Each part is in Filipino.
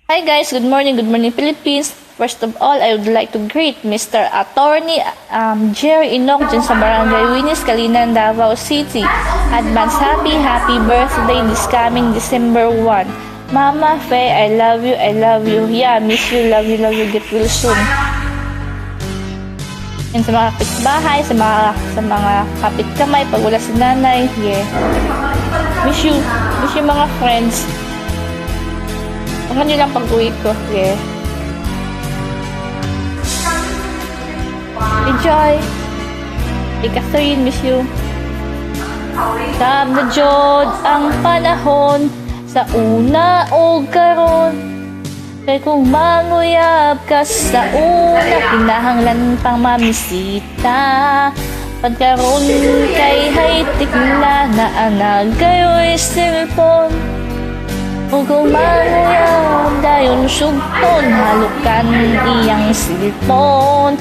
Hi guys, good morning Philippines. First of all, I would like to greet Mr. Attorney Jerry Inoc dyan sa Barangay Winis, Kalinan, Davao City. Advance happy birthday this coming December 1. Mama Faye, I love you. Yeah, miss you, love you, get well soon. And sa mga kapitbahay, sa mga kapitkamay, pag wala si nanay, yeah. Miss you mga friends. Hanggang nyo lang pag-uwi ko, yeah. Enjoy! Catherine, miss you. Tab na jod ang panahon sa una o karon. Kay kung manguyab ka sa una, kinahanglan pang mamisita. Pagkaroon kay haytik na naanag kayo'y cellphone. O kung manguyab dayon sugton, halukan iyang cellphone.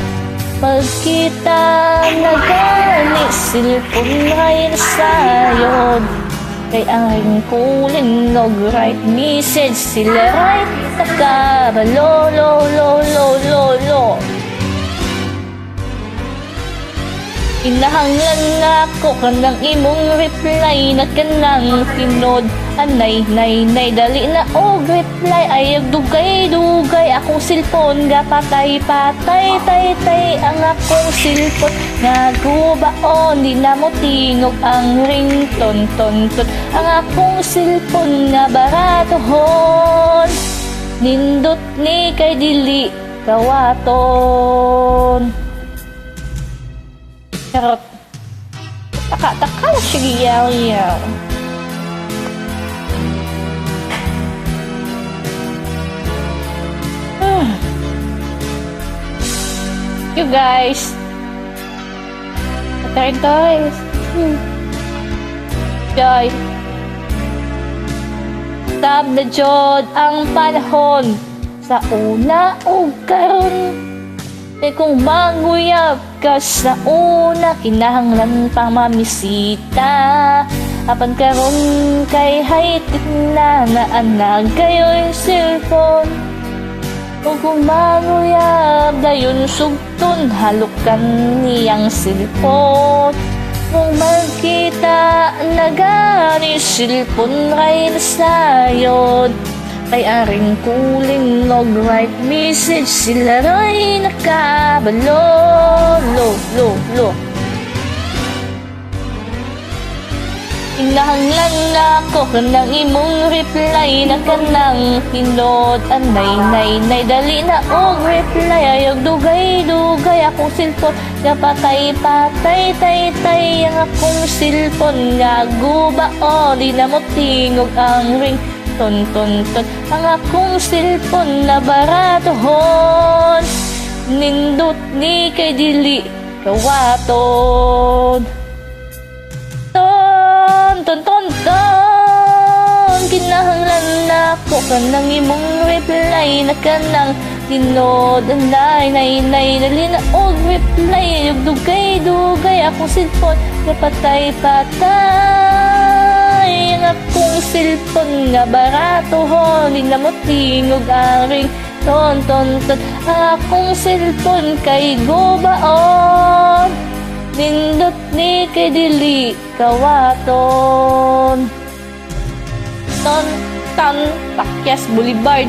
Pagkita nagani cellphone ay nasayod. Kay ang kulin og right message sila right nakabalo lo. Inahanglan nga ako kanang imong reply na kanang tinod. Anay, dali na og reply. Ayag dugay akong cellphone. Patay, tay ang akong cellphone. Nga gubaon, di na mo tingog ang rington, ton. Ang akong cellphone nga baratohon. Nindot ni kay dili kawaton. Charot. Taka siya giyaw. You guys. Guys. Joy. Tab na jod ang panahon sa una o karon. Kay kung manguyab ka sa una, kinahanglan pang mamisita. Apan karon kay haytik na naanag kayo'y cellphone. O kung manguyab dayon sugton, halukan niyang cellphone. Kung magkita nagani cellphone ay nasayod. Kay aring kulin og right message sila ray nakabalo lo. Inahanglan na ako kanang imong reply na kanang tinod. Anay, dali na og reply. Ayog dugay akong cellphone. Nga patay, tay ang akong cellphone. Nga gubaon, di na mo tingog ang ring ton. Ang akong cellphone na baratohon. Nindot ni kay dili kawaton. Ton. Kinahanglan na ako kanang imong reply na kanang tinod. Anay, dali na og reply. Ayog dugay akong cellphone. Napatay ang akong cellphone nga baratohon. Di na mo tingog ang ring ton. Ang akong cellphone kay gubaon. Nindot ni kay dili kawaton. Ton, Pakyas Boulevard.